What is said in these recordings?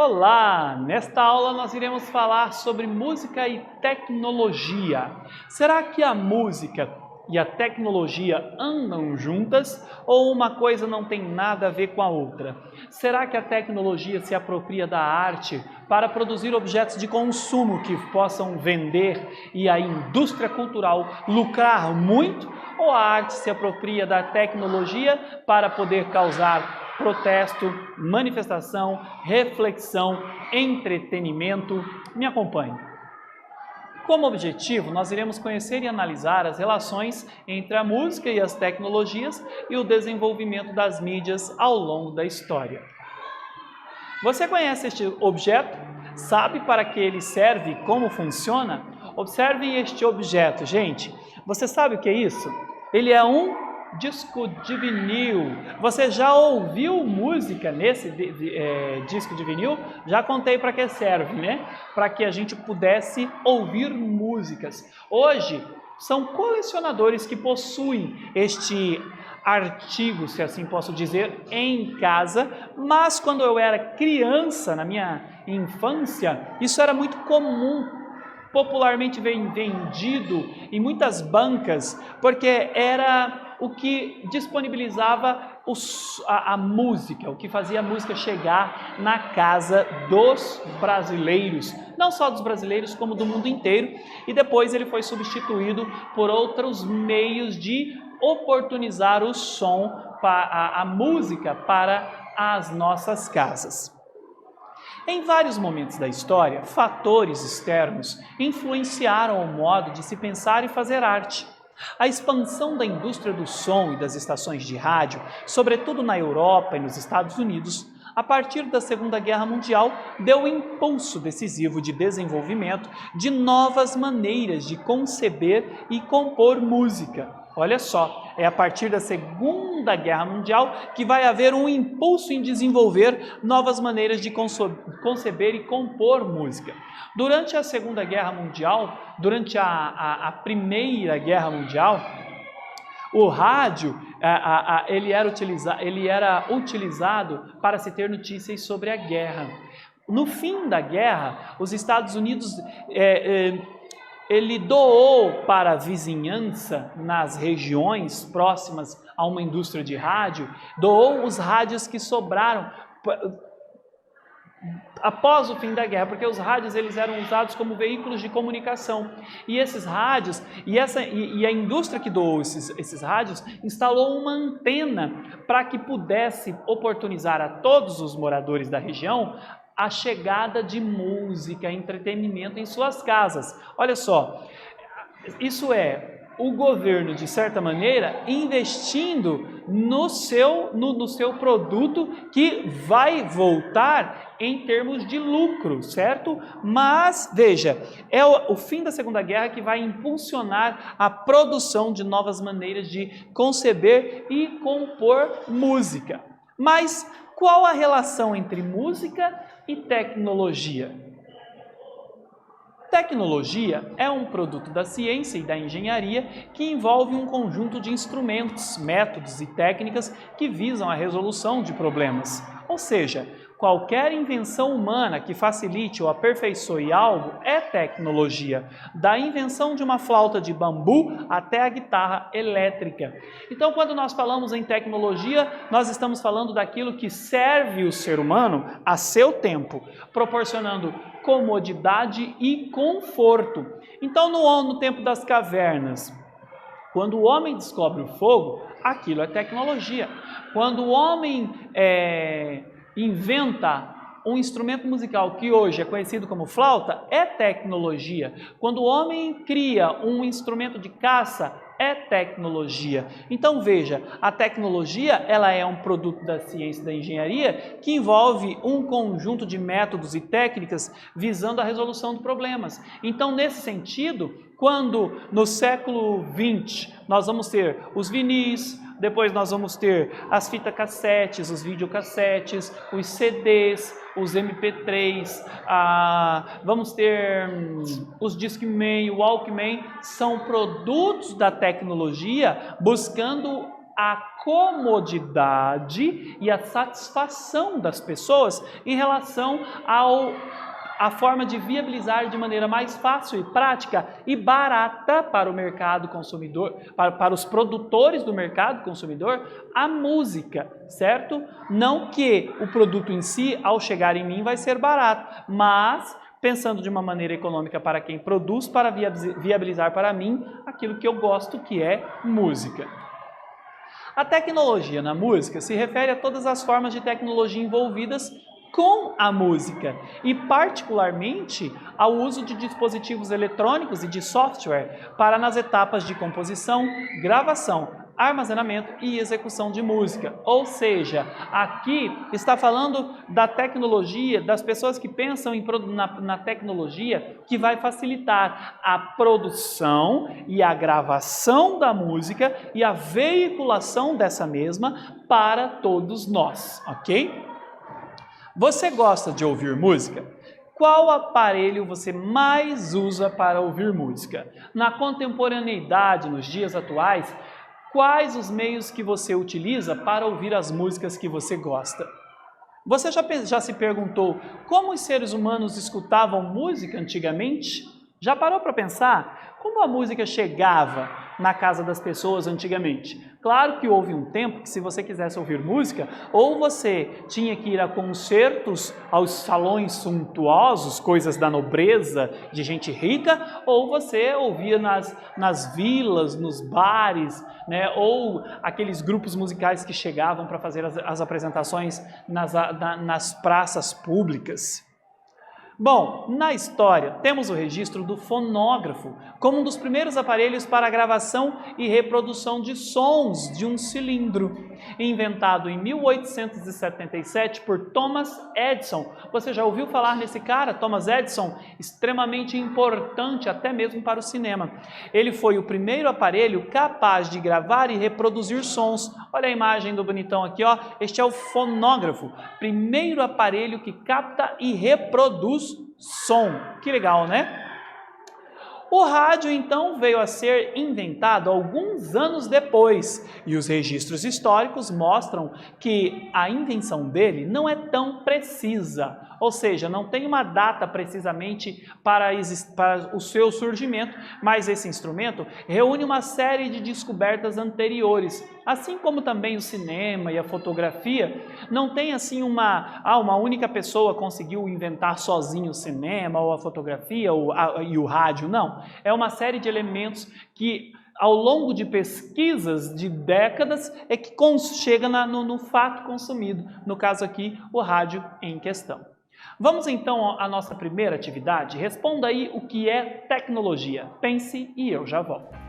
Olá! Nesta aula nós iremos falar sobre música e tecnologia. Será que a música e a tecnologia andam juntas ou uma coisa não tem nada a ver com a outra? Será que a tecnologia se apropria da arte para produzir objetos de consumo que possam vender e a indústria cultural lucrar muito? Ou a arte se apropria da tecnologia para poder causar protesto, manifestação, reflexão, entretenimento? Me acompanhe. Como objetivo, nós iremos conhecer e analisar as relações entre a música e as tecnologias e o desenvolvimento das mídias ao longo da história. Você conhece este objeto? Sabe para que ele serve e como funciona? Observe este objeto, gente. Você sabe o que é isso? Ele é um disco de vinil. Você já ouviu música nesse disco de vinil? Já contei para que serve, né? Para que a gente pudesse ouvir músicas. Hoje, são colecionadores que possuem este artigo, se assim posso dizer, em casa, mas quando eu era criança, na minha infância, isso era muito comum, popularmente vendido em muitas bancas, porque era o que disponibilizava a música, o que fazia a música chegar na casa dos brasileiros, não só dos brasileiros, como do mundo inteiro, e depois ele foi substituído por outros meios de oportunizar o som, a música para as nossas casas. Em vários momentos da história, fatores externos influenciaram o modo de se pensar e fazer arte. A expansão da indústria do som e das estações de rádio, sobretudo na Europa e nos Estados Unidos, a partir da Segunda Guerra Mundial, deu um impulso decisivo de desenvolvimento de novas maneiras de conceber e compor música. Olha só, é a partir da Segunda Guerra Mundial que vai haver um impulso em desenvolver novas maneiras de conceber e compor música. Durante a Segunda Guerra Mundial, durante a Primeira Guerra Mundial, o rádio ele era utilizado para se ter notícias sobre a guerra. No fim da guerra, os Estados Unidos ele doou para a vizinhança nas regiões próximas a uma indústria de rádio, doou os rádios que sobraram após o fim da guerra, porque os rádios eles eram usados como veículos de comunicação. E esses rádios, e a indústria que doou esses rádios, instalou uma antena para que pudesse oportunizar a todos os moradores da região a chegada de música, entretenimento em suas casas. Olha só, isso é o governo, de certa maneira, investindo no seu produto que vai voltar em termos de lucro, certo? Mas, veja, é o fim da Segunda Guerra que vai impulsionar a produção de novas maneiras de conceber e compor música. Mas qual a relação entre música e tecnologia? Tecnologia é um produto da ciência e da engenharia que envolve um conjunto de instrumentos, métodos e técnicas que visam a resolução de problemas. Ou seja, qualquer invenção humana que facilite ou aperfeiçoe algo é tecnologia, da invenção de uma flauta de bambu até a guitarra elétrica. Então, quando nós falamos em tecnologia, nós estamos falando daquilo que serve o ser humano a seu tempo, proporcionando comodidade e conforto. Então, no tempo das cavernas, quando o homem descobre o fogo, aquilo é tecnologia. Quando o homem inventa um instrumento musical que hoje é conhecido como flauta, é tecnologia. Quando o homem cria um instrumento de caça, é tecnologia. Então veja, a tecnologia ela é um produto da ciência e da engenharia que envolve um conjunto de métodos e técnicas visando a resolução de problemas. Então, nesse sentido, quando no século XX nós vamos ter os vinis, depois nós vamos ter as fitas cassetes, os videocassetes, os CDs, os MP3, vamos ter os Discman, o Walkman, são produtos da tecnologia buscando a comodidade e a satisfação das pessoas em relação a forma de viabilizar de maneira mais fácil e prática e barata para o mercado consumidor, para os produtores do mercado consumidor, a música, certo? Não que o produto em si, ao chegar em mim, vai ser barato, mas pensando de uma maneira econômica para quem produz, para viabilizar para mim aquilo que eu gosto, que é música. A tecnologia na música se refere a todas as formas de tecnologia envolvidas com a música e particularmente ao uso de dispositivos eletrônicos e de software para nas etapas de composição, gravação, armazenamento e execução de música. Ou seja, aqui está falando da tecnologia, das pessoas que pensam na tecnologia que vai facilitar a produção e a gravação da música e a veiculação dessa mesma para todos nós, ok? Você gosta de ouvir música? Qual aparelho você mais usa para ouvir música? Na contemporaneidade, nos dias atuais, quais os meios que você utiliza para ouvir as músicas que você gosta? Você já se perguntou como os seres humanos escutavam música antigamente? Já parou para pensar como a música chegava na casa das pessoas antigamente? Claro que houve um tempo que se você quisesse ouvir música, ou você tinha que ir a concertos, aos salões suntuosos, coisas da nobreza, de gente rica, ou você ouvia nas vilas, nos bares, né? Ou aqueles grupos musicais que chegavam para fazer as apresentações nas praças públicas. Bom, na história temos o registro do fonógrafo como um dos primeiros aparelhos para a gravação e reprodução de sons de um cilindro, inventado em 1877 por Thomas Edison. Você já ouviu falar nesse cara, Thomas Edison? Extremamente importante até mesmo para o cinema. Ele foi o primeiro aparelho capaz de gravar e reproduzir sons. Olha a imagem do bonitão aqui, ó. Este é o fonógrafo, primeiro aparelho que capta e reproduz som. Que legal, né? O rádio, então, veio a ser inventado alguns anos depois, e os registros históricos mostram que a invenção dele não é tão precisa, ou seja, não tem uma data precisamente para o seu surgimento, mas esse instrumento reúne uma série de descobertas anteriores, assim como também o cinema e a fotografia. Não tem assim uma única pessoa conseguiu inventar sozinho o cinema ou a fotografia e o rádio, não. É uma série de elementos que, ao longo de pesquisas de décadas, é que chega no fato consumido, no caso aqui, o rádio em questão. Vamos então à nossa primeira atividade? Responda aí o que é tecnologia. Pense e eu já volto.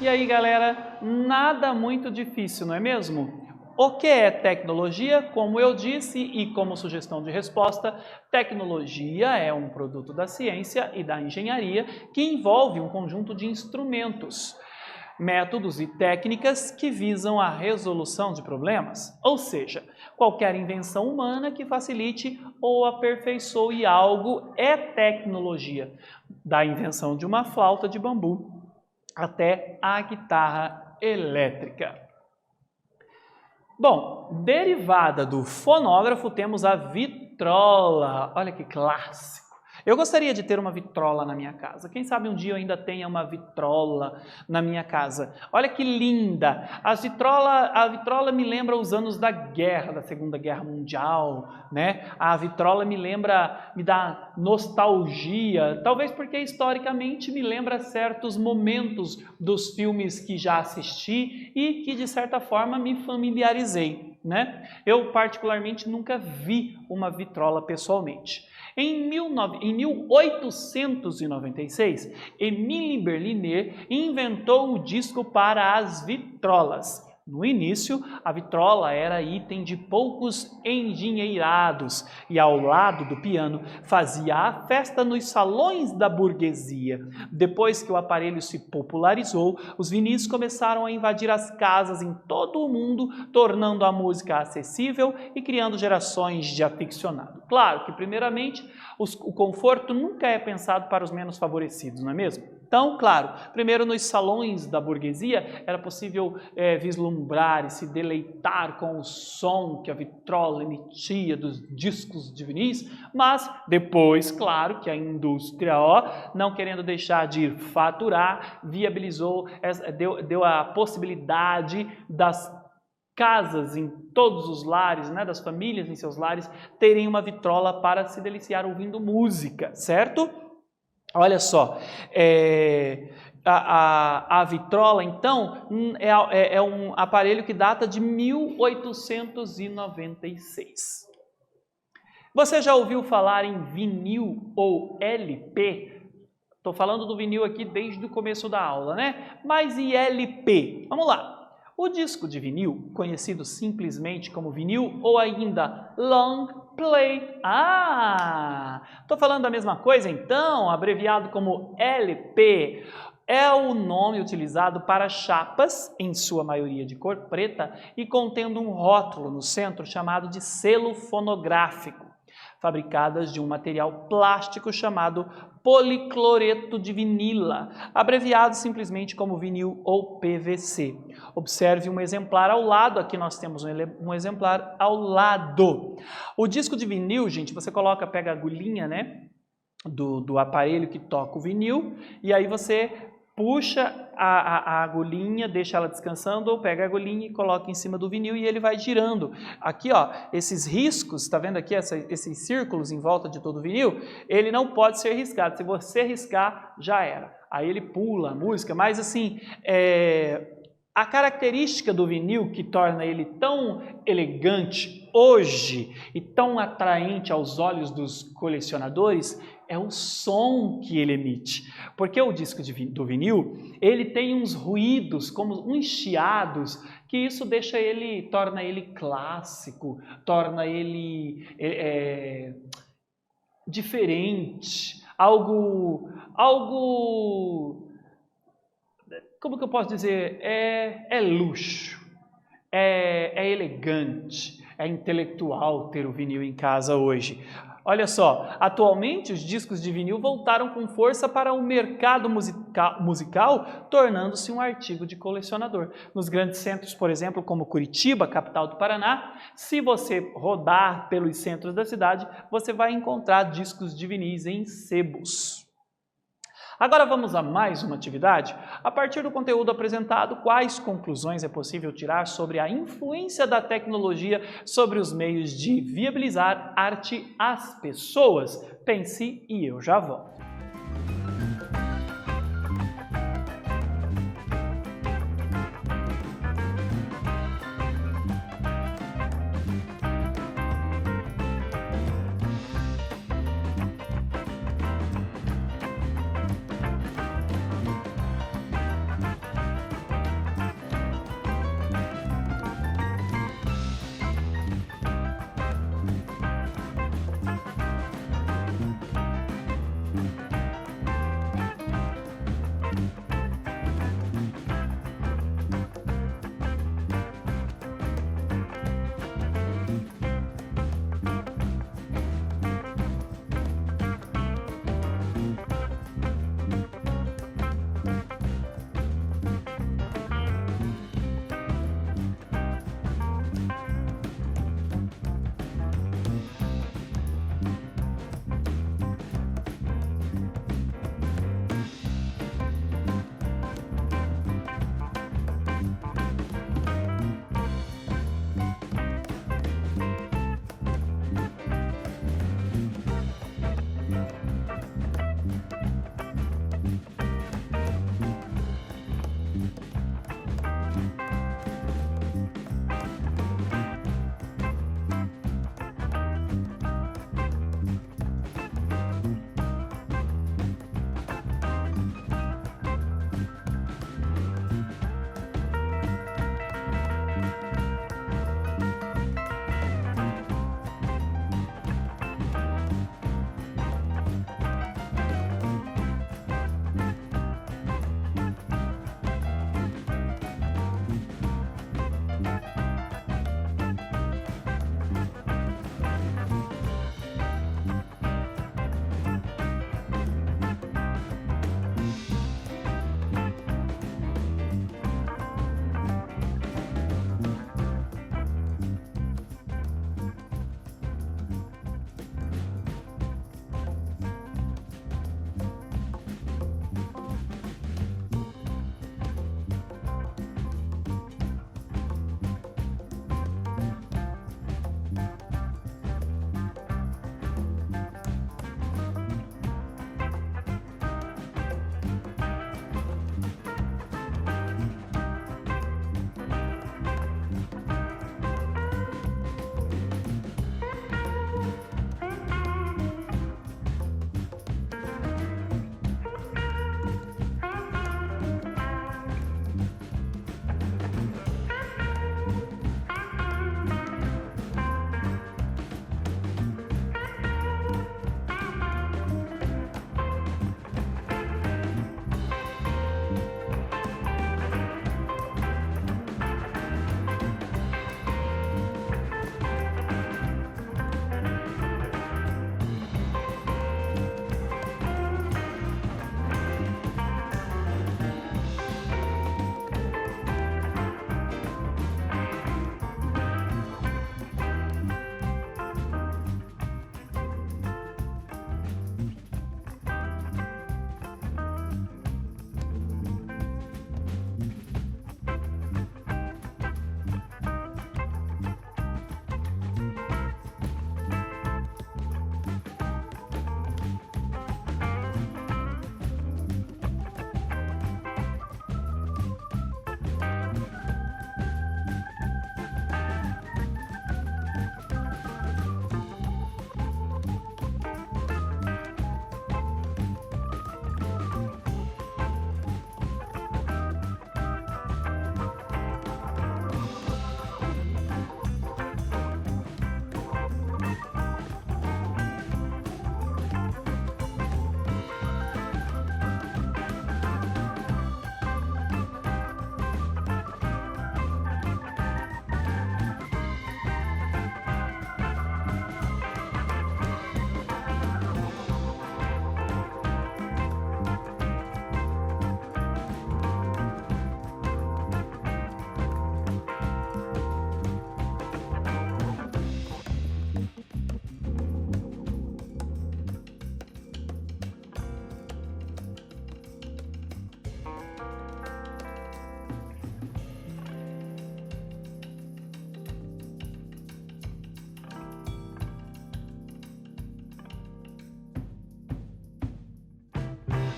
E aí, galera, nada muito difícil, não é mesmo? O que é tecnologia? Como eu disse e como sugestão de resposta, tecnologia é um produto da ciência e da engenharia que envolve um conjunto de instrumentos, métodos e técnicas que visam a resolução de problemas, ou seja, qualquer invenção humana que facilite ou aperfeiçoe algo é tecnologia, da invenção de uma flauta de bambu até a guitarra elétrica. Bom, derivada do fonógrafo temos a vitrola. Olha que clássico. Eu gostaria de ter uma vitrola na minha casa. Quem sabe um dia eu ainda tenha uma vitrola na minha casa. Olha que linda! A vitrola me lembra os anos da Segunda Guerra Mundial, né? A vitrola me dá nostalgia, talvez porque historicamente me lembra certos momentos dos filmes que já assisti e que de certa forma me familiarizei, né? Eu particularmente nunca vi uma vitrola pessoalmente. Em 1896, Émile Berliner inventou o disco para as vitrolas. No início, a vitrola era item de poucos engenheirados e, ao lado do piano, fazia a festa nos salões da burguesia. Depois que o aparelho se popularizou, os vinis começaram a invadir as casas em todo o mundo, tornando a música acessível e criando gerações de aficionados. Claro que, primeiramente, o conforto nunca é pensado para os menos favorecidos, não é mesmo? Então, claro, primeiro nos salões da burguesia era possível vislumbrar e se deleitar com o som que a vitrola emitia dos discos de vinis, mas depois, claro, que a indústria, não querendo deixar de faturar, viabilizou, deu a possibilidade das casas em todos os lares, né, das famílias em seus lares, terem uma vitrola para se deliciar ouvindo música, certo? Olha só, a vitrola, então, é um aparelho que data de 1896. Você já ouviu falar em vinil ou LP? Estou falando do vinil aqui desde o começo da aula, né? Mas e LP? Vamos lá. O disco de vinil, conhecido simplesmente como vinil ou ainda long play. Estou falando da mesma coisa então, abreviado como LP. É o nome utilizado para chapas, em sua maioria de cor preta, e contendo um rótulo no centro chamado de selo fonográfico, fabricadas de um material plástico chamado policloreto de vinila, abreviado simplesmente como vinil ou PVC. Observe um exemplar ao lado, aqui nós temos um exemplar ao lado. O disco de vinil, gente, você pega a agulhinha, né, do aparelho que toca o vinil, e aí você puxa a agulhinha, deixa ela descansando, ou pega a agulhinha e coloca em cima do vinil e ele vai girando. Aqui, esses riscos, está vendo aqui esses círculos em volta de todo o vinil? Ele não pode ser riscado. Se você riscar, já era. Aí ele pula a música, mas assim, a característica do vinil que torna ele tão elegante hoje e tão atraente aos olhos dos colecionadores é o som que ele emite. Porque o disco do vinil, ele tem uns ruídos, como uns chiados, que isso torna ele clássico, torna ele diferente, algo, como que eu posso dizer, é luxo, é elegante, é intelectual ter o vinil em casa hoje. Olha só, atualmente os discos de vinil voltaram com força para o mercado musical, tornando-se um artigo de colecionador. Nos grandes centros, por exemplo, como Curitiba, capital do Paraná, se você rodar pelos centros da cidade, você vai encontrar discos de vinis em sebos. Agora vamos a mais uma atividade. A partir do conteúdo apresentado, quais conclusões é possível tirar sobre a influência da tecnologia sobre os meios de viabilizar arte às pessoas? Pense e eu já volto.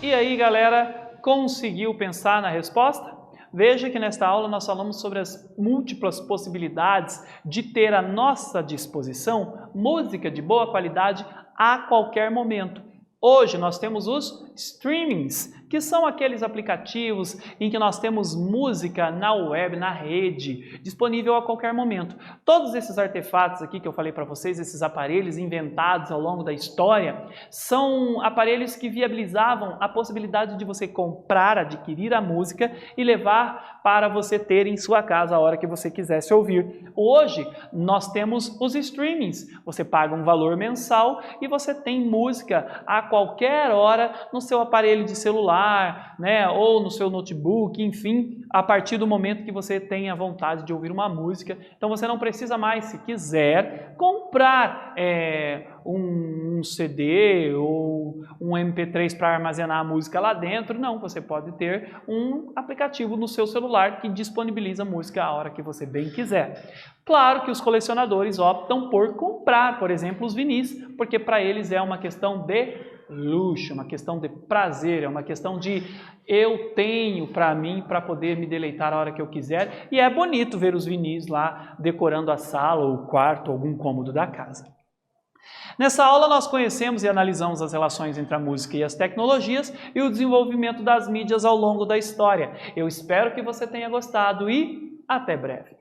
E aí, galera, conseguiu pensar na resposta? Veja que nesta aula nós falamos sobre as múltiplas possibilidades de ter à nossa disposição música de boa qualidade a qualquer momento. Hoje nós temos os streamings, que são aqueles aplicativos em que nós temos música na web, na rede, disponível a qualquer momento. Todos esses artefatos aqui que eu falei para vocês, esses aparelhos inventados ao longo da história, são aparelhos que viabilizavam a possibilidade de você comprar, adquirir a música e levar para você ter em sua casa a hora que você quisesse ouvir. Hoje nós temos os streamings. Você paga um valor mensal e você tem música a qualquer hora no seu aparelho de celular, né, ou no seu notebook, enfim, a partir do momento que você tenha vontade de ouvir uma música. Então você não precisa mais, se quiser, comprar um CD ou um MP3 para armazenar a música lá dentro. Não, você pode ter um aplicativo no seu celular que disponibiliza a música a hora que você bem quiser. Claro que os colecionadores optam por comprar, por exemplo, os vinis, porque para eles é uma questão de luxo, uma questão de prazer, é uma questão de eu tenho para mim, para poder me deleitar a hora que eu quiser, e é bonito ver os vinis lá decorando a sala, ou o quarto, ou algum cômodo da casa. Nessa aula nós conhecemos e analisamos as relações entre a música e as tecnologias e o desenvolvimento das mídias ao longo da história. Eu espero que você tenha gostado e até breve.